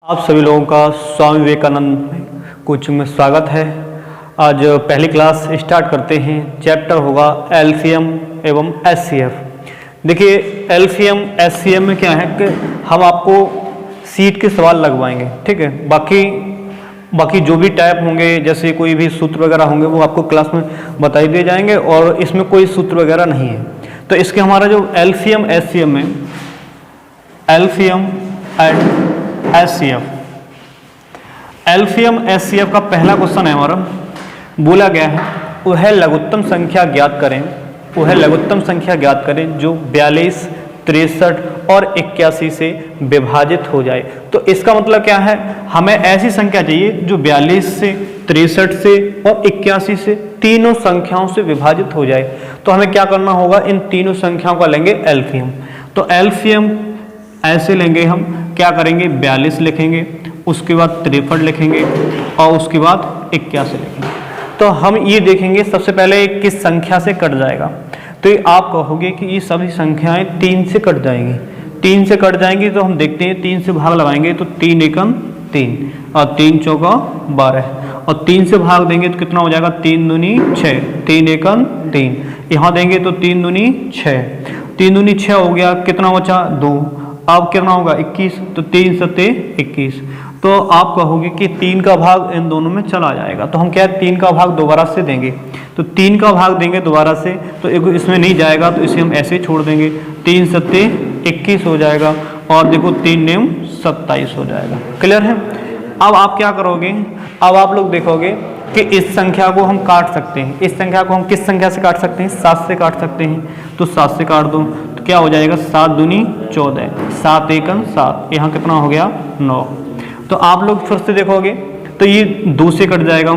आप सभी लोगों का स्वामी विवेकानंद कोचिंग में स्वागत है। आज पहली क्लास स्टार्ट करते हैं। चैप्टर होगा एलसीएम एवं एचसीएफ। देखिए एलसीएम एचसीएफ में क्या है कि हम आपको सीट के सवाल लगवाएंगे, ठीक है। बाकी जो भी टाइप होंगे, जैसे कोई भी सूत्र वगैरह होंगे, वो आपको क्लास में बताई दिए जाएंगे और इसमें कोई सूत्र वगैरह नहीं है। तो इसके हमारा जो एलसीएम एचसीएफ में एलसीएम एंड एलसीएम एचसीएफ का पहला क्वेश्चन है हमारा, बोला गया है वह लघुत्तम संख्या ज्ञात करें, वह लघुत्तम संख्या ज्ञात करें जो 42, 63 और 81 से विभाजित हो जाए। तो इसका मतलब क्या है, हमें ऐसी संख्या चाहिए जो 42 से, 63 से और 81 से तीनों संख्याओं से विभाजित हो जाए। तो हमें क्या करना होगा, इन तीनों संख्याओं का लेंगे एलसीएम। तो एलसीएम ऐसे लेंगे, हम क्या करेंगे 42 लिखेंगे, उसके बाद 63 लिखेंगे और उसके बाद 81 लिखेंगे। तो हम ये देखेंगे सबसे पहले किस संख्या से कट जाएगा। तो ये आप कहोगे कि ये सभी संख्याएं 3 से कट जाएंगी, 3 से कट जाएंगी। तो हम देखते हैं 3 से भाग लगाएंगे तो 3 एकम 3 और 3 चौका 12 और 3 से भाग देंगे तो कितना हो जाएगा, 3 दूनी 6, 3 एकम 3, यहाँ देंगे तो 3 दूनी 6, 3 दूनी 6 हो गया, कितना बचा 2। अब कितना होगा 21, तो 3 सत्ते 21। तो आप कहोगे कि 3 का भाग इन दोनों में चला जाएगा। तो हम क्या है 3 का भाग दोबारा से देंगे, तो 3 का भाग देंगे दोबारा से, तो एक इसमें नहीं जाएगा तो इसे हम ऐसे ही छोड़ देंगे। 3 सत्ते 21 हो जाएगा और देखो 3 नेम 27 हो जाएगा। क्लियर है। अब आप क्या करोगे, अब आप लोग देखोगे कि इस संख्या को हम काट सकते हैं। इस संख्या को हम किस संख्या से काट सकते हैं, 7 से काट सकते हैं। तो 7 से काट दो तो क्या हो जाएगा, 7 दूनी 14, 7 एकम 7, यहाँ कितना हो गया 9। तो आप लोग फिर से देखोगे तो ये 2 से कट जाएगा,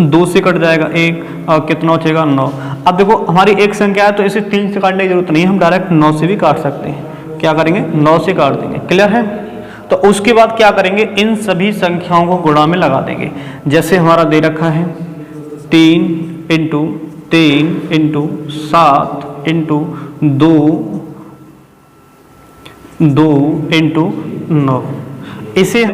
2 से कट जाएगा 1 और कितना बचेगा 9। अब देखो हमारी एक संख्या है तो इसे 3 से काटने की जरूरत नहीं है, हम डायरेक्ट 9 से भी काट सकते हैं। क्या करेंगे 9 से काट देंगे। क्लियर है। तो उसके बाद क्या करेंगे, इन सभी संख्याओं को गुणा में लगा देंगे। जैसे हमारा दे रखा है 3 इंटू 3 इंटू 7 इंटू 2 इंटू 9, इसे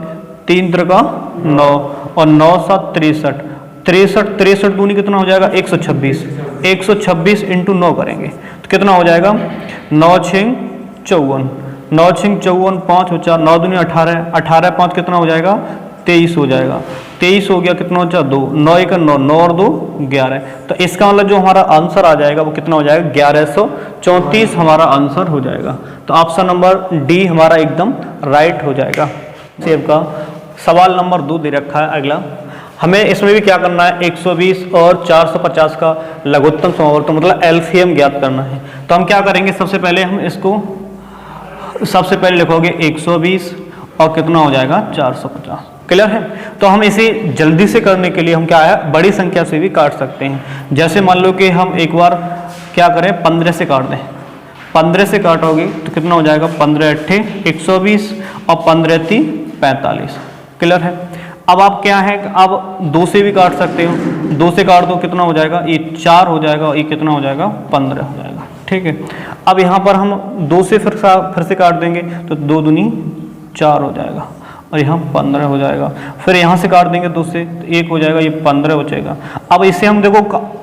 3 त्रिका 9 और 9 7 63, 63 दूनी कितना हो जाएगा 126, 126 इंटू 9 करेंगे तो कितना हो जाएगा 9 6 54, 9 6 54, 5 हो 4, 9 दूनी 18, 18 5 कितना हो जाएगा 23 हो जाएगा, 23 हो गया, कितना हो जाएगा 2, 9 1 9, 9 और 2 11। तो इसका मतलब जो हमारा आंसर आ जाएगा वो कितना हो जाएगा 1134 हमारा आंसर हो जाएगा। तो ऑप्शन नंबर डी हमारा एकदम राइट हो जाएगा। सेव का सवाल नंबर 2 दे रखा है अगला, हमें इसमें भी क्या करना है 120 और 450 का लघुत्तम समावर्तन मतलब एलसीएम ज्ञात करना है। तो हम क्या करेंगे, सबसे पहले हम इसको सबसे पहले लिखोगे 120 और कितना हो जाएगा 450। क्लियर है। तो हम इसे जल्दी से करने के लिए हम क्या है बड़ी संख्या से भी काट सकते हैं। जैसे मान लो कि हम एक बार क्या करें 15 से काट दें, 15 से काटोगे तो कितना हो जाएगा 15 8 120 और 15 3 45। क्लियर है। अब आप क्या है, अब 2 से भी काट सकते हो, 2 से काट दो कितना हो जाएगा, ये 4 हो जाएगा और ये कितना हो जाएगा 15 हो जाएगा। ठीक है। अब यहाँ पर हम 2 से फिर से काट देंगे तो 2 दूनी 4 हो जाएगा और यहाँ 15 हो जाएगा। फिर यहाँ से काट देंगे 2 से तो 1 हो जाएगा, ये 15 बचेगा। अब इससे हम देखो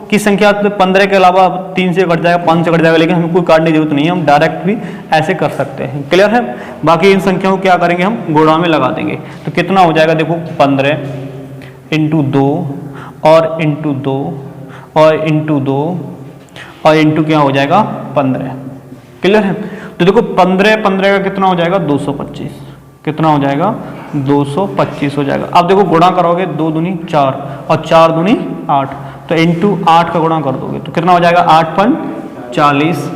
की संख्या 15 के अलावा 3 से कट जाएगा, 5 से कट जाएगा, लेकिन हमें कोई काटने की जरूरत नहीं है, हम डायरेक्ट भी ऐसे कर सकते हैं। क्लियर है। बाकी इन संख्याओं को क्या करेंगे हम गुणा में लगा देंगे तो कितना हो जाएगा, देखो 15 इंटू 2 और इंटू 2 और इंटू 2 और इंटू क्या हो जाएगा 15। क्लियर है। तो देखो 15 का कितना हो जाएगा 225, कितना हो जाएगा 225 हो जाएगा। अब देखो गुणा करोगे 2 दूनी 4 और 4 दूनी 8, तो इंटू 8 का गुणा कर दोगे तो कितना हो जाएगा 8 5 40,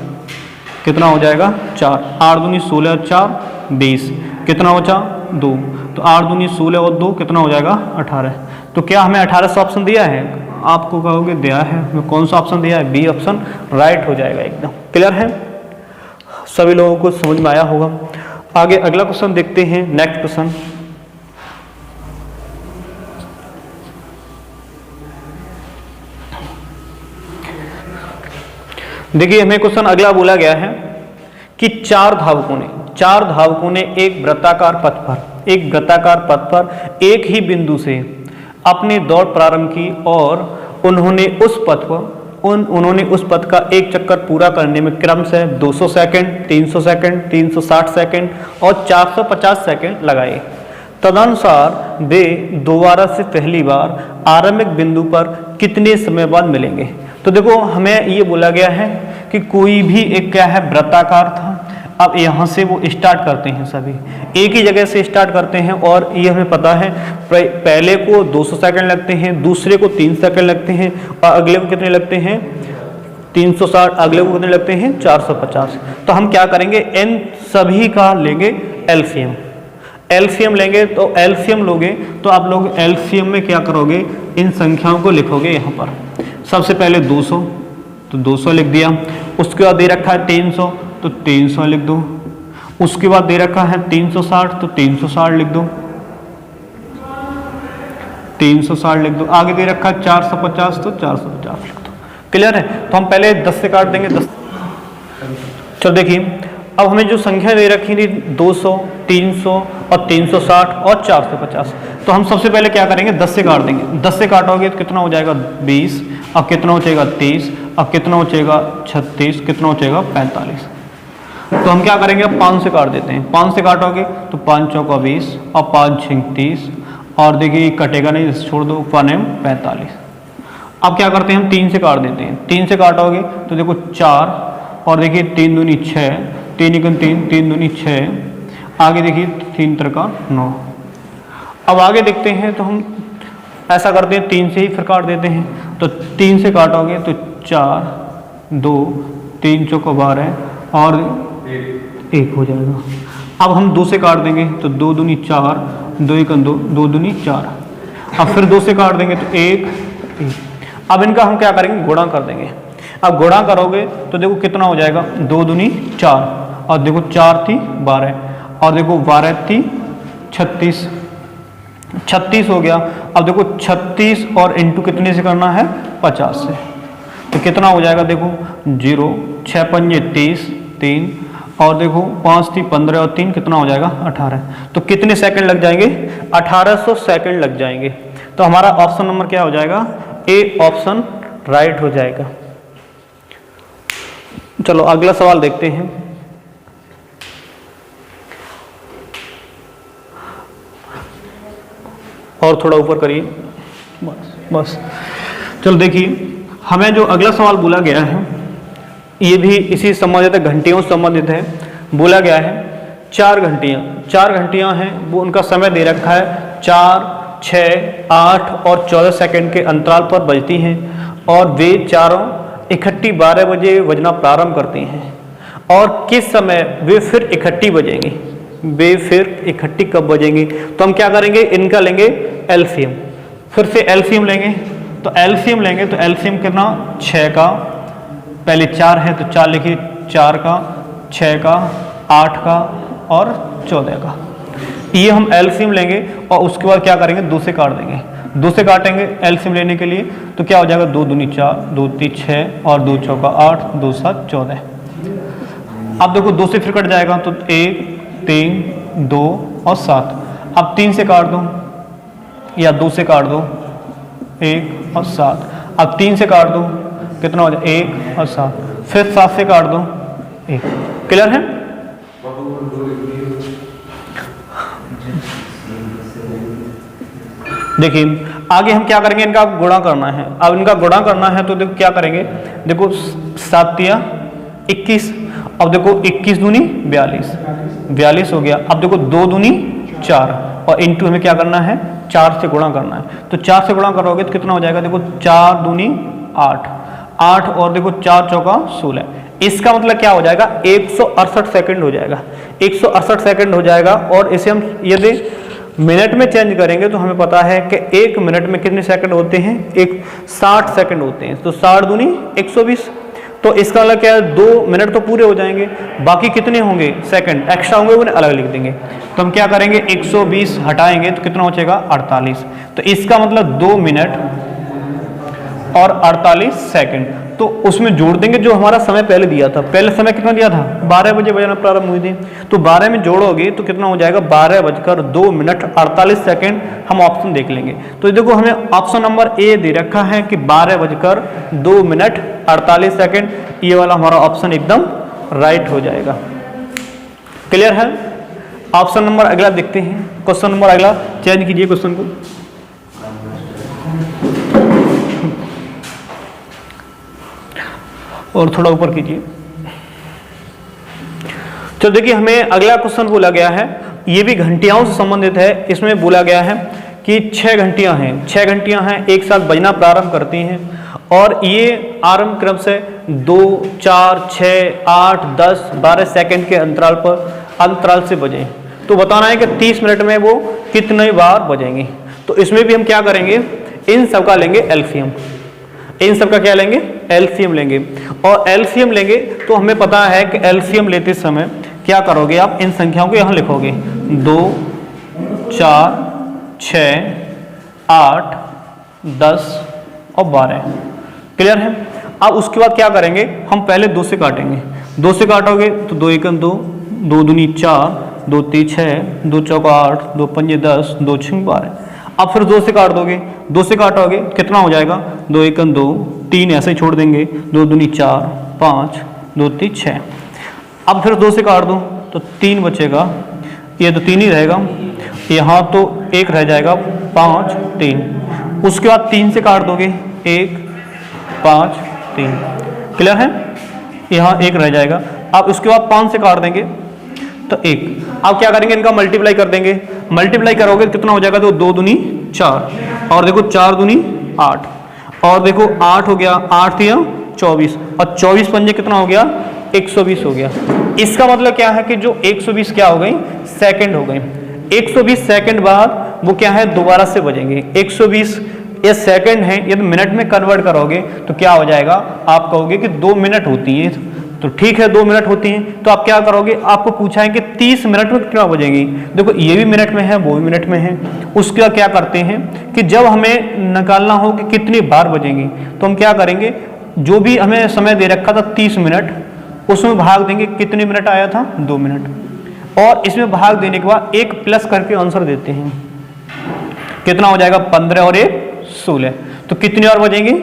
कितना हो जाएगा 4, 8 दूनी 16 और 4 20, कितना बचा 2, तो 8 दूनी 16 और 2 कितना हो जाएगा 18। तो क्या हमें 18 से ऑप्शन दिया है, आपको कहोगे दिया है, कौन सा ऑप्शन दिया है, बी ऑप्शन राइट हो जाएगा एकदम। क्लियर है। सभी लोगों को समझ में आया होगा। आगे अगला क्वेश्चन देखते हैं। नेक्स्ट क्वेश्चन, देखिए हमें क्वेश्चन अगला बोला गया है कि 4 धावकों ने 4 धावकों ने एक वृत्ताकार पथ पर एक ही बिंदु से अपनी दौड़ प्रारंभ की और उन्होंने उस पथ का एक चक्कर पूरा करने में क्रमशः 200 सेकंड, 300 सेकंड, 360 सेकंड और 450 सेकंड लगाए। तदनुसार वे दोबारा से पहली बार आरंभिक बिंदु पर कितने समय बाद मिलेंगे। तो देखो हमें ये बोला गया है कि कोई भी एक क्या है वृत्ताकार था। अब यहाँ से वो स्टार्ट करते हैं, सभी एक ही जगह से स्टार्ट करते हैं और ये हमें पता है पहले को 200 सेकंड लगते हैं, दूसरे को 3 सेकंड लगते हैं और अगले को कितने लगते हैं 360, अगले को कितने लगते हैं 450। तो हम क्या करेंगे, इन सभी का लेंगे एलसीएम लेंगे। तो एलसीएम लोगे तो आप लोग एलसीएम में क्या करोगे, इन संख्याओं को लिखोगे। यहाँ पर सबसे पहले 200, तो 200 लिख दिया। उसके बाद दे रखा है 300, तो 300 लिख दो। उसके बाद दे रखा है 360, तो 360 लिख दो, 360 लिख दो। आगे दे रखा है 450, तो 450 लिख दो। क्लियर है। तो हम पहले 10 से काट देंगे 10। चलो देखिए, अब हमें जो संख्या दे रखी थी 200, 300 और 360 और 450, तो हम सबसे पहले क्या करेंगे 10 से काट देंगे। 10 से काटोगे तो कितना हो जाएगा 20, अब कितना हो जाएगा 30, अब कितना हो जाएगा 36, कितना हो जाएगा 45। तो हम क्या करेंगे, 5 से काट देते हैं। 5 से काटोगे तो 5 चौका 20 और 5 6 30 और देखिए कटेगा नहीं, छोड़ दो, 45। अब क्या करते हैं, हम 3 से काट देते हैं। 3 से काटोगे तो देखो 4 और देखिए 3 दूनी 6, 3 एकम 3, 3 दूनी 6, आगे देखिए 3 त्रिका 9। अब आगे देखते हैं तो हम ऐसा करते हैं 3 से ही फिर काट देते हैं। तो 3 से काटोगे तो 4, 2, 3 चौका 12 और 1 हो जाएगा। अब हम 2 से काट देंगे तो 2 दूनी 4, 2 एकम 2, 2 दूनी 4। अब फिर 2 से काट देंगे तो 1। अब इनका हम क्या करेंगे, गुणा कर देंगे। अब गुणा करोगे तो देखो कितना हो जाएगा, 2 दूनी 4 और देखो 4 थी 12 और देखो 12 थी 36, 36 हो गया। अब देखो 36 और इंटू कितने से करना है 50 से, तो कितना हो जाएगा देखो 0, 6 पंजे 30, 3 और देखो 5 थी 15 और 3 कितना हो जाएगा 18। तो कितने सेकंड लग जाएंगे, 1800 सेकंड लग जाएंगे। तो हमारा ऑप्शन नंबर क्या हो जाएगा, ए ऑप्शन राइट हो जाएगा। चलो अगला सवाल देखते हैं। और थोड़ा ऊपर करिए, बस। चलो देखिए, हमें जो अगला सवाल बोला गया है ये भी इसी संबंधित है, घंटियों से संबंधित है। बोला गया है 4 घंटियां हैं, वो उनका समय दे रखा है 4, 6, 8 और 14 सेकंड के अंतराल पर बजती हैं और वे चारों इकट्ठी 12 बजे बजना प्रारंभ करती हैं। और किस समय वे फिर इकट्ठी बजेंगी, वे फिर इकट्ठी कब बजेंगी। तो हम क्या करेंगे, इनका लेंगे एलसीएम। फिर से एलसीएम लेंगे, तो एलसीएम लेंगे तो एलसीएम कितना 6 का, पहले 4 है तो 4 लिखिए, 4 का, 6 का, 8 का और 14 का। ये हम एलसीएम लेंगे और उसके बाद क्या करेंगे, 2 से काट देंगे। 2 से काटेंगे एलसीएम लेने के लिए तो क्या हो जाएगा, 2 दूनी 4, 2 3 6 और 2 चौका 8, 2 7 14। अब देखो 2 से फिर कट जाएगा तो 1, 3, 2 और 7। अब 3 से काट दो या 2 से काट दो, 1 और 7। अब 3 से काट दो कितना हो जाए 1 और 7, फिर 7 से काट दो 1। क्लियर है। देखिए आगे हम क्या करेंगे, इनका गुणा करना है। अब इनका गुणा करना है तो देखो क्या करेंगे, देखो 7 या 21, अब देखो 21 दूनी 42 हो गया। अब देखो 2 दूनी 4 और इंटू हमें क्या करना है 4 से गुणा करना है। तो 4 से गुणा करोगे तो कितना हो जाएगा, देखो 4 दूनी 8 और देखो 4 चौका 16। इसका मतलब क्या हो जाएगा, 168 सेकंड हो जाएगा, 168 सेकंड हो जाएगा। और इसे हम यदि मिनट में चेंज करेंगे तो हमें पता है कि 1 मिनट में कितने सेकंड होते हैं, 60 सेकंड होते हैं। तो 60 दूनी 120। तो इसका मतलब क्या है, 2 मिनट तो पूरे हो जाएंगे, बाकी कितने होंगे सेकंड एक्स्ट्रा होंगे, उन्हें अलग लिख देंगे। तो हम क्या करेंगे, 120 हटाएंगे तो कितना हो जाएगा 48। तो इसका मतलब 2 मिनट और 48 सेकंड। तो उसमें जोड़ देंगे जो हमारा समय पहले दिया था। पहले समय कितना दिया था? 12 बजे बजना प्रारंभ हुई थी, तो 12 में जोड़ोगे तो कितना हो जाएगा? 12:02 हम ऑप्शन देख लेंगे। तो देखो हमें ऑप्शन नंबर ए दे रखा है कि 12:02 ये वाला हमारा ऑप्शन एकदम राइट हो जाएगा। क्लियर है? ऑप्शन नंबर अगला देखते हैं। क्वेश्चन नंबर अगला चेंज कीजिए क्वेश्चन को। और थोड़ा ऊपर कीजिए। तो देखिए हमें अगला क्वेश्चन बोला गया है, ये भी घंटियाओं से संबंधित है। इसमें बोला गया है कि 6 घंटियां हैं, 6 घंटियां हैं एक साथ बजना प्रारंभ करती हैं और ये आरंभ क्रम से 2, 4, 6, 8, 10, 12 सेकंड के अंतराल से बजे। तो बताना है कि 30 मिनट में वो कितने बार बजेंगे। तो इसमें भी हम क्या करेंगे? इन सब का लेंगे एलसीएम। इन सब का क्या लेंगे? एलसीएम लेंगे। और एलसीएम लेंगे तो हमें पता है कि एलसीएम लेते समय क्या करोगे आप? इन संख्याओं को यहाँ लिखोगे 2, 4, 6, 8, 10 और 12। क्लियर है? अब उसके बाद क्या करेंगे? हम पहले 2 से काटेंगे। 2 से काटोगे तो 2 एकम 2, 2 दूनी 4, 2 तीन 6, 2 चौका 8, 2 पंजे 10, 2 छः 12। अब फिर 2 से काट दोगे, 2 से काटोगे कितना हो जाएगा? 2 एकम 2, 3 ऐसे ही छोड़ देंगे, 2 दूनी 4, 5, 2 तीन 6। अब फिर 2 से काट दो तो 3 बचेगा, ये तो 3 ही रहेगा, यहाँ तो 1 रह जाएगा, 5, 3। उसके बाद 3 से काट दोगे 1, 5, 3। क्लियर है? यहाँ 1 रह जाएगा। अब उसके बाद 5 से काट देंगे तो 1। अब क्या करेंगे? इनका मल्टीप्लाई कर देंगे। मल्टीप्लाई करोगे कितना हो जाएगा? तो 2 दूनी 4 और देखो 4 दूनी 8 और देखो 8 हो गया, 8 या 24 और 24 पंजे कितना हो गया? 120 हो गया। इसका मतलब क्या है कि जो 120 क्या हो गई? सेकंड हो गई। 120 सेकंड बाद वो क्या है? दोबारा से बजेंगे। 120 ये सेकंड है, यदि मिनट में कन्वर्ट करोगे तो क्या हो जाएगा? आप कहोगे कि 2 मिनट होती है। तो ठीक है 2 मिनट होती हैं, तो आप क्या करोगे? आपको पूछा है कि 30 मिनट में कितना बजेंगी। देखो ये भी मिनट में है, वो भी मिनट में है। उसके बाद क्या करते हैं कि जब हमें निकालना हो कि कितनी बार बजेंगी तो हम क्या करेंगे? जो भी हमें समय दे रखा था 30 मिनट, उसमें भाग देंगे। कितने मिनट आया था? 2 मिनट। और इसमें भाग देने के बाद 1 प्लस करके आंसर देते हैं। कितना हो जाएगा? 15 और 1 16। तो कितनी बार बजेंगे?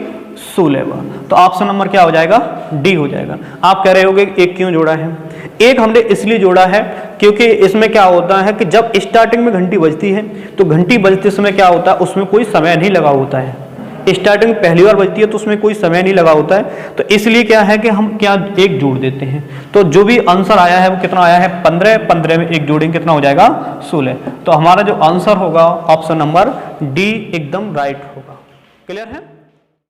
16 बार। तो ऑप्शन नंबर क्या हो जाएगा? डी हो जाएगा। आप कह रहे होगे एक क्यों जोड़ा है? एक हमने इसलिए जोड़ा है क्योंकि इसमें क्या होता है कि जब स्टार्टिंग में घंटी बजती है तो घंटी बजते समय क्या होता है? उसमें कोई समय नहीं लगा होता है। स्टार्टिंग पहली बार बजती है तो उसमें कोई समय नहीं लगा होता है। तो इसलिए क्या है कि हम क्या एक जोड़ देते हैं। तो जो भी आंसर आया है वो कितना आया है? 15। 15 में एक जोड़ेंगे कितना हो जाएगा? 16। तो हमारा जो आंसर होगा ऑप्शन नंबर डी एकदम राइट होगा। क्लियर है?